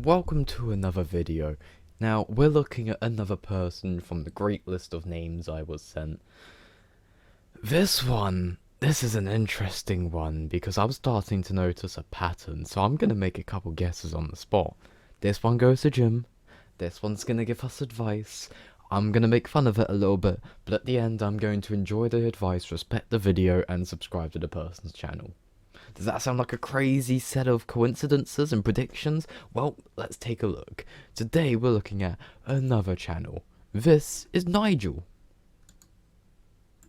Welcome to another video. Now, we're looking at another person from the great list of names I was sent. This is an interesting one because I'm starting to notice a pattern, so I'm gonna make a couple guesses on the spot. This one goes to Jim, this one's gonna give us advice, I'm gonna make fun of it a little bit, but at the end I'm going to enjoy the advice, respect the video, and subscribe to the person's channel. Does that sound like a crazy set of coincidences and predictions? Well, let's take a look. Today we're looking at another channel. This is Nigel.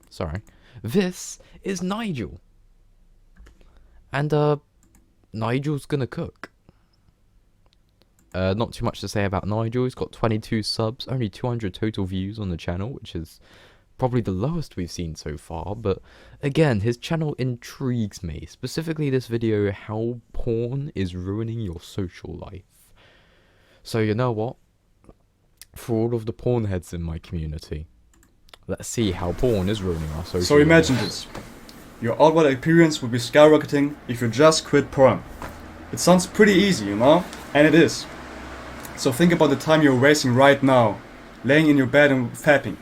Sorry. This is Nigel. And, Nigel's gonna cook. Not too much to say about Nigel. He's got 22 subs, only 200 total views on the channel, which is probably the lowest we've seen so far, but again, his channel intrigues me, specifically this video, how porn is ruining your social life. So you know what? For all of the porn heads in my community, let's see how porn is ruining our social life. So imagine this. Your outward appearance would be skyrocketing if you just quit porn. It sounds pretty easy, you know? And it is. So think about the time you're wasting right now, laying in your bed and fapping.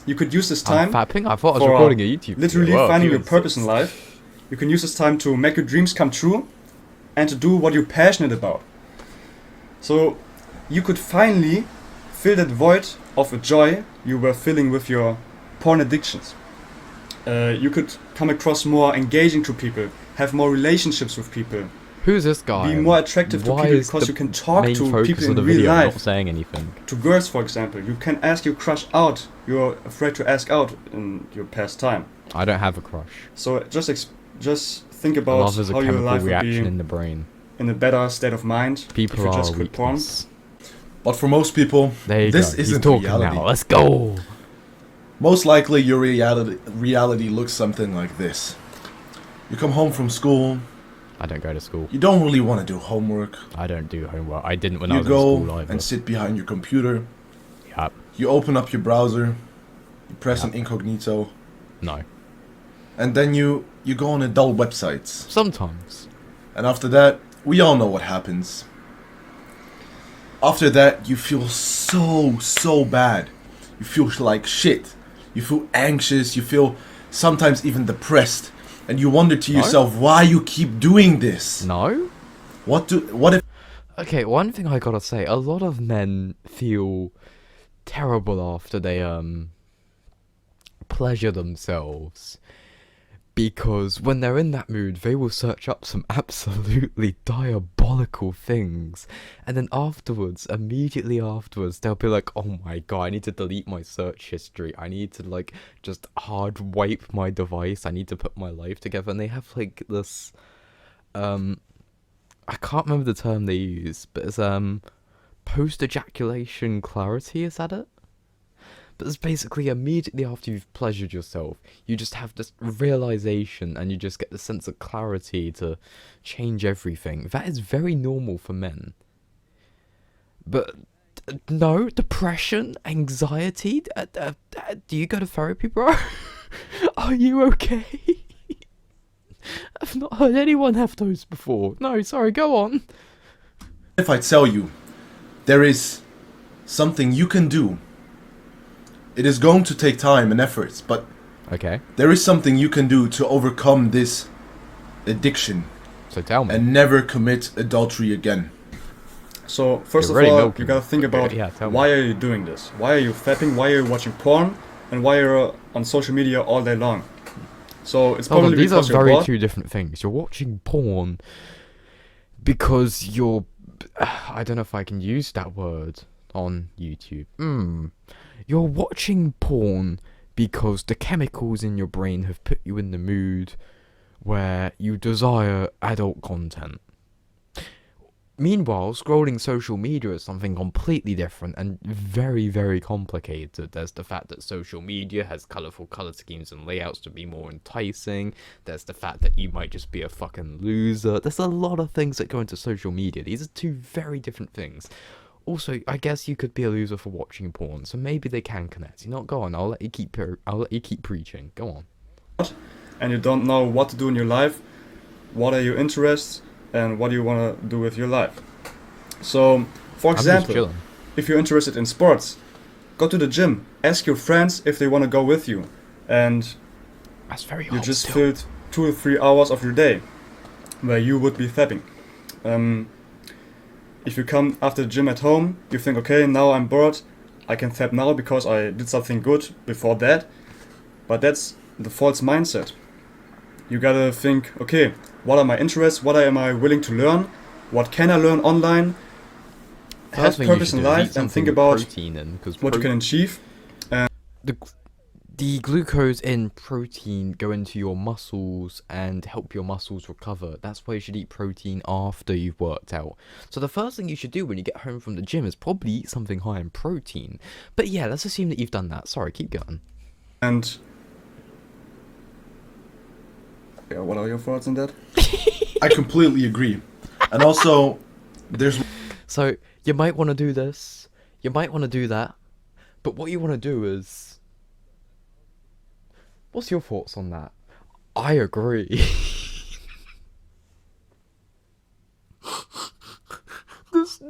You could use this time fapping? I thought I was recording a YouTube video. Literally finding your purpose in life. You can use this time to make your dreams come true and to do what you're passionate about. So you could finally fill that void of a joy you were filling with your porn addictions. You could come across more engaging to people, have more relationships with people. Who's this guy? Be more attractive to people because you can talk to people in real life. Not saying anything. To girls, for example, you can ask your crush out. You're afraid to ask out in your past time. I don't have a crush. So just think about love is a how your life would reaction be in the brain. In a better state of mind People if you are just quit porn. But for most people, this isn't reality. Now. Let's go. Most likely, your reality looks something like this. You come home from school. I don't go to school. You don't really want to do homework. I don't do homework. I didn't when I was in school either. You go and sit behind your computer. Yep. You open up your browser. You press on incognito. No. And then you go on adult websites. Sometimes. And after that, we all know what happens. After that, you feel so bad. You feel like shit. You feel anxious. You feel sometimes even depressed. And you wonder to yourself why you keep doing this. No? What if... Okay, one thing I gotta say, a lot of men feel terrible after they, pleasure themselves. Because when they're in that mood, they will search up some absolutely diabolical things. And then afterwards, immediately afterwards, they'll be like, oh my god, I need to delete my search history. I need to, like, just hard wipe my device. I need to put my life together. And they have, like, this, I can't remember the term they use, but it's, post-ejaculation clarity, is that it? But it's basically immediately after you've pleasured yourself, you just have this realization and you just get the sense of clarity to change everything. That is very normal for men. But no, depression, anxiety, do you go to therapy, bro? Are you okay? I've not heard anyone have those before. No, sorry, go on. If I tell you, there is something you can do. It is going to take time and efforts, but there is something you can do to overcome this addiction. So tell me. And never commit adultery again. So first of all, you gotta think about why are you doing this? Why are you fapping? Why are you watching porn? And why are you on social media all day long? So it's probably these are because you're very bored. two different things. You're watching porn because you're... I don't know if I can use that word on YouTube. You're watching porn because the chemicals in your brain have put you in the mood where you desire adult content. Meanwhile, scrolling social media is something completely different and very, very complicated. There's the fact that social media has colourful colour schemes and layouts to be more enticing. There's the fact that you might just be a fucking loser. There's a lot of things that go into social media. These are two very different things. Also, I guess you could be a loser for watching porn, so maybe they can connect. You know, go on. I'll let you keep preaching. Go on. And you don't know what to do in your life. What are your interests? And what do you want to do with your life? So, for I'm just example, chilling. if you're interested in sports, go to the gym. Ask your friends if they want to go with you. And That's very you hot just still. filled 2 or 3 hours of your day where you would be fapping. If you come after the gym at home, you think, okay, now I'm bored, I can fap now because I did something good before that. But that's the false mindset. You gotta think, okay, what are my interests? What am I willing to learn? What can I learn online? Have First thing you purpose should in do is eat life and something think with about protein in, because what you can achieve. the glucose in protein go into your muscles and help your muscles recover. That's why you should eat protein after you've worked out. So the first thing you should do when you get home from the gym is probably eat something high in protein. But yeah, let's assume that you've done that. Sorry, keep going. And yeah, what are your thoughts on that? I completely agree. And also, there's So you might want to do this, you might want to do that, but what you want to do is... What's your thoughts on that? I agree.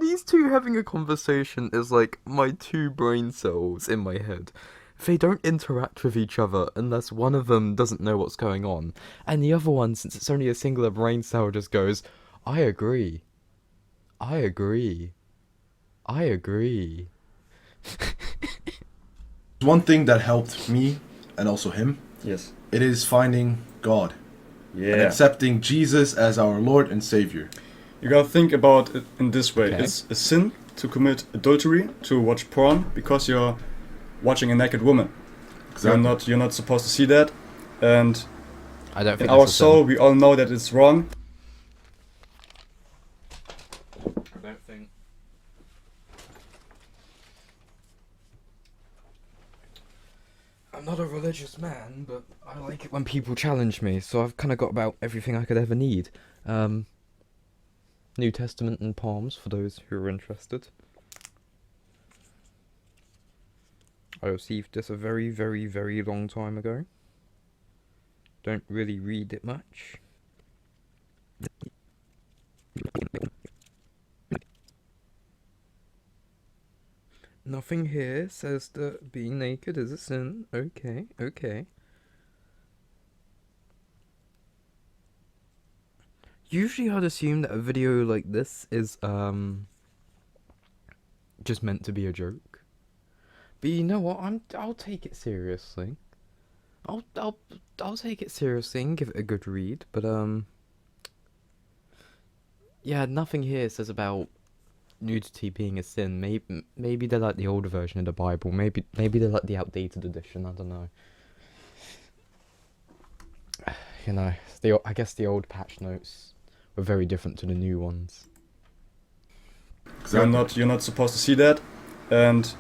These two having a conversation is like my two brain cells in my head. They don't interact with each other unless one of them doesn't know what's going on, and the other one, since it's only a singular brain cell, just goes, I agree. I agree. I agree. one thing that helped me and also him. Yes. It is finding God and Yeah. accepting Jesus as our Lord and Savior. You gotta think about it in this way. Okay. It's a sin to commit adultery, to watch porn, because you're watching a naked woman. Exactly. You're not supposed to see that. And I don't in think our that's a sin. soul, we all know that it's wrong. I don't think. I'm not a religious man, but I like it when people challenge me, so I've kind of got about everything I could ever need. New Testament and Palms, for those who are interested. I received this a very, very, very long time ago. Don't really read it much. Nothing here says that being naked is a sin. Okay, okay. Usually I'd assume that a video like this is just meant to be a joke. But you know what? I'll take it seriously. I'll take it seriously and give it a good read, but yeah, nothing here says about nudity being a sin. Maybe they're like the older version of the Bible. Maybe they're like the outdated edition. I don't know. You know, I guess the old patch notes were very different to the new ones. Exactly. You're not supposed to see that. And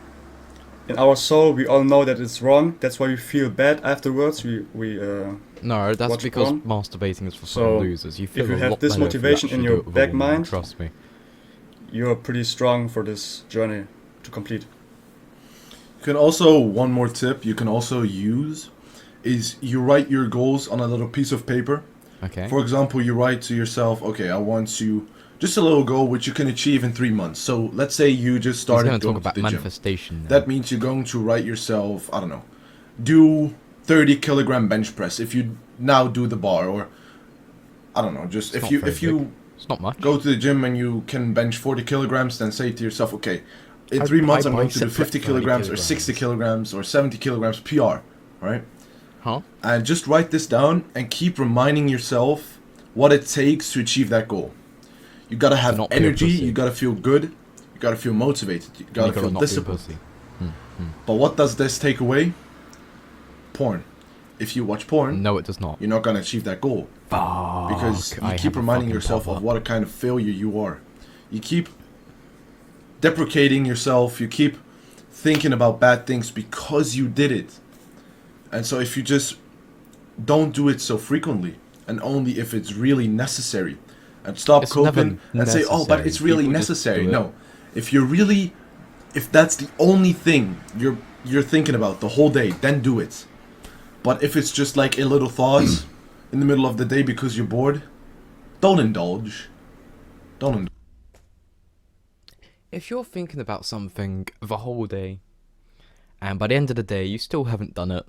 in our soul, we all know that it's wrong. That's why we feel bad afterwards. No, that's watch because porn. masturbating is for So, fucking losers. You feel if you a have lot this better if you motivation in actually your do it with a back woman, mind, trust me. You're pretty strong for this journey to complete. You can also, one more tip you can also use is you write your goals on a little piece of paper. Okay. For example, you write to yourself, okay, I want to, just a little goal which you can achieve in 3 months. So let's say you just He's started going to going talk to about the gym. manifestation now. That means you're going to write yourself, I don't know, do 30 kilogram bench press if you now do the bar, or I don't know, just It's if not you very if you big. It's not much. go to the gym and you can bench 40 kilograms, then say to yourself, okay, in 3 months I'm going to do bicep press 50 30 kilograms or 60 kilograms or 70 kilograms PR, right? Huh? And just write this down and keep reminding yourself what it takes to achieve that goal. You gotta have not be a energy, pussy. you gotta feel good, you gotta feel motivated, you gotta feel not be a disciplined. pussy. But what does this take away? Porn. If you watch porn, No, it does not. you're not gonna achieve that goal. Because Fuck, you I keep have a reminding fucking yourself pop-up. of what a kind of failure you are. You keep deprecating yourself, you keep thinking about bad things because you did it. And so if you just don't do it so frequently, and only if it's really necessary, and stop It's never coping and say, oh, but necessary. it's really People just necessary. do it. No. If that's the only thing you're thinking about the whole day, then do it. But if it's just like a little thought in the middle of the day because you're bored, don't indulge. Don't indulge. if you're thinking about something the whole day, and by the end of the day you still haven't done it,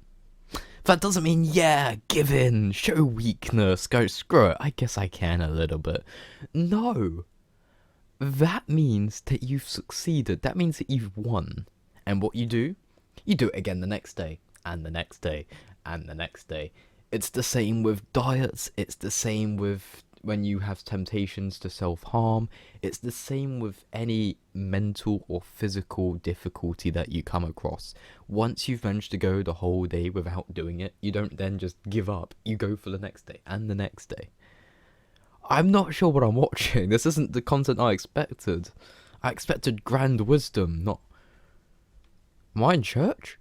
that doesn't mean, yeah, give in, show weakness, go screw it, I guess I can a little bit. No. That means that you've succeeded. That means that you've won. And what you do it again the next day, and the next day, and the next day. It's the same with diets, it's the same with when you have temptations to self-harm, it's the same with any mental or physical difficulty that you come across. Once you've managed to go the whole day without doing it, you don't then just give up, you go for the next day, and the next day. I'm not sure what I'm watching, this isn't the content I expected. I expected grand wisdom, not... Am I in church?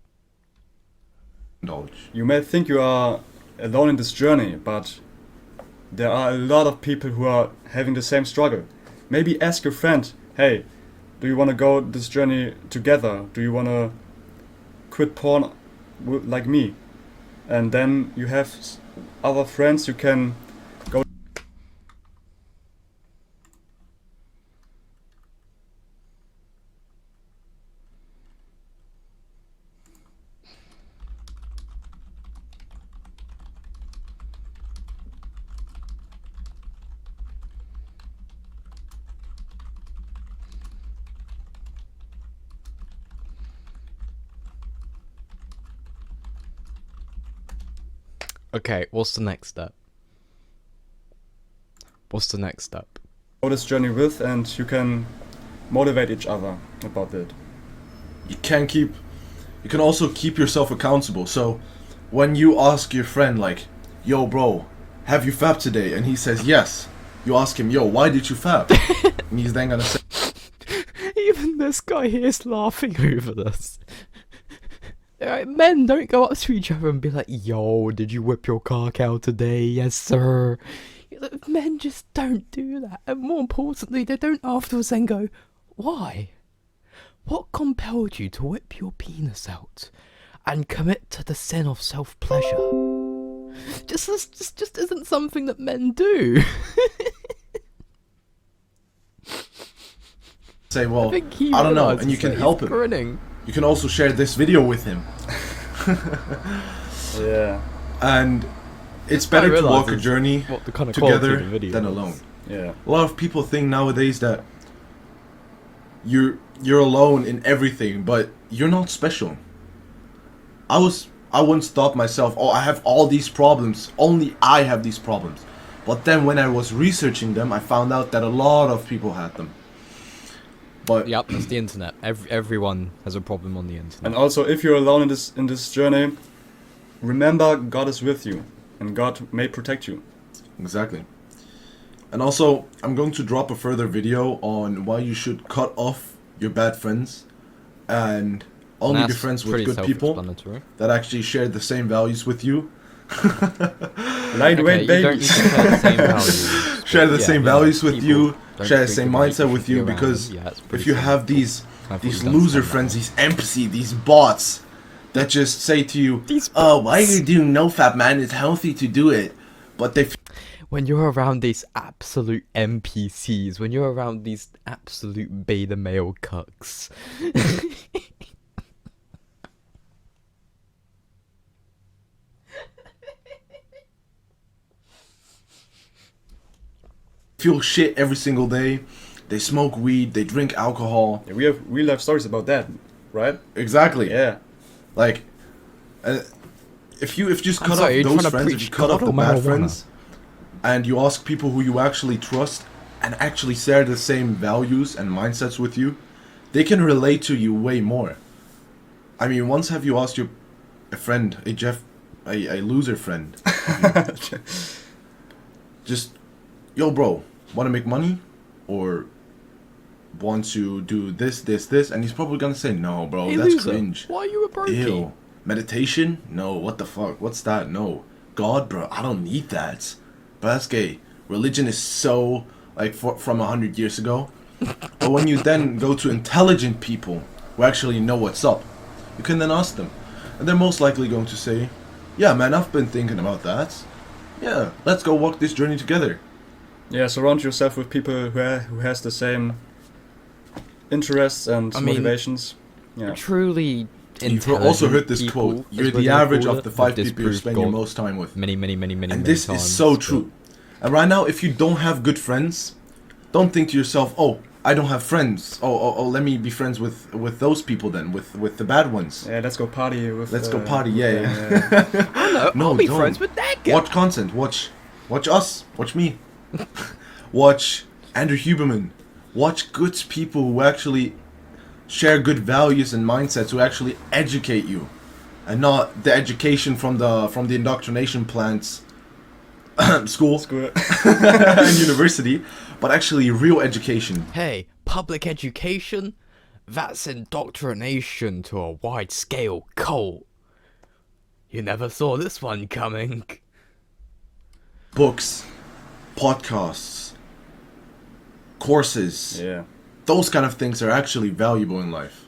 You may think you are alone in this journey, but there are a lot of people who are having the same struggle. Maybe ask your friend, hey, do you want to go this journey together? Do you want to quit porn like me? And then you have other friends you can go. Okay, what's the next step? What's the next step? Go this journey with, and you can motivate each other about it. You can also keep yourself accountable. So when you ask your friend like, yo bro, have you fapped today? And he says yes. You ask him, yo, why did you fap? And he's then gonna say, even this guy here is laughing over this. Men don't go up to each other and be like, yo, did you whip your cock out today? Yes, sir. Men just don't do that. And more importantly, they don't afterwards then go, why? What compelled you to whip your penis out and commit to the sin of self-pleasure? Just isn't something that men do. say, well, I don't know, and you can help him. Grinning. You can also share this video with him. Yeah. And it's better to walk a journey together than alone. Yeah. A lot of people think nowadays that you're alone in everything, but you're not special. I once thought myself, oh, I have all these problems, only I have these problems. But then when I was researching them, I found out that a lot of people had them. But yep, that's the internet. Everyone has a problem on the internet. And also, if you're alone in this journey, remember God is with you, and God may protect you. Exactly. And also, I'm going to drop a further video on why you should cut off your bad friends and only be friends with good people that actually share the same values with you. Lightweight, baby. You don't need to share the same values. Share the same values with you. Share the same mindset with you, because if you have these loser friends, these NPC, these bots that just say to you, oh, why are you doing NoFap, man? It's healthy to do it. But they... When you're around these absolute NPCs, when you're around these absolute beta male cucks. feel shit every single day. They smoke weed, they drink alcohol. Yeah, we have real life stories about that, right? Exactly. Yeah. Like, if you just cut off those friends, if you cut off the bad friends, and you ask people who you actually trust and actually share the same values and mindsets with you, they can relate to you way more. I mean, once have you asked a friend, a loser friend, just, yo bro, want to make money? Or want to do this, and he's probably gonna say, no bro, that's loser. Cringe. Why are you a brokey? Ew. Meditation? No, what the fuck? What's that? No. God, bro, I don't need that. But that's gay. Religion is so, like, from 100 years ago. But when you then go to intelligent people who actually know what's up, you can then ask them. And they're most likely going to say, yeah, man, I've been thinking about that. Yeah, let's go walk this journey together. Yeah, surround yourself with people who has the same interests and I mean, motivations. Yeah. Truly You've also heard this people, quote: "You're as the we're gonna average call of it, the have 5 people you disproved spend your God most time with." many And this times, is so but- true. And right now, if you don't have good friends, don't think to yourself, "Oh, I don't have friends. Oh, let me be friends with those people then, with the bad ones." Yeah, let's go party with. Let's go party, with yeah, them, yeah. No, No, I'll be don't. friends with that guy. Watch content. Watch us. Watch me. Watch Andrew Huberman. Watch good people who actually share good values and mindsets, who actually educate you, and not the education from the indoctrination plants, school School. and university, but actually real education. Hey, public education? That's indoctrination to a wide-scale cult. You never saw this one coming. Books, podcasts, courses. Yeah. Those kind of things are actually valuable in life.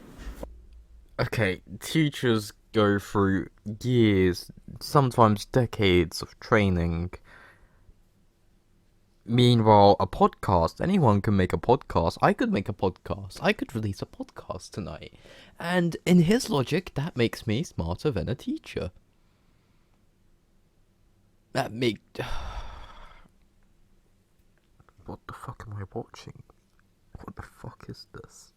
Okay, teachers go through years, sometimes decades of training. Meanwhile, a podcast, anyone can make a podcast. I could make a podcast. I could release a podcast tonight. And in his logic, that makes me smarter than a teacher. That make... What the fuck am I watching? What the fuck is this?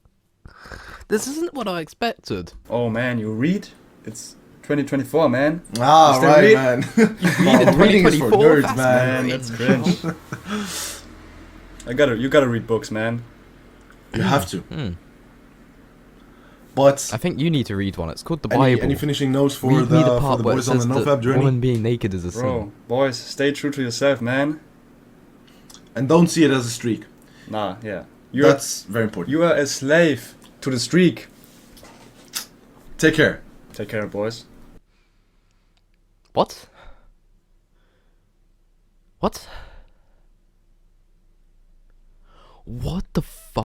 This isn't what I expected. Oh man, you read? It's 2024, man. Ah, Still right, read? man. Read in Reading is for 2024? nerds, That's man. Man, that's cringe. You gotta read books, man. You have to. Hmm. But I think you need to read one. It's called the any, Bible. any finishing notes for Read me the the part where it boys on the says NoFap that journey? woman being naked is a Bro, sin. boys, stay true to yourself, man. And don't see it as a streak. Nah, yeah. That's very important. You are a slave to the streak. Take care. Take care, boys. What? What? What the fuck?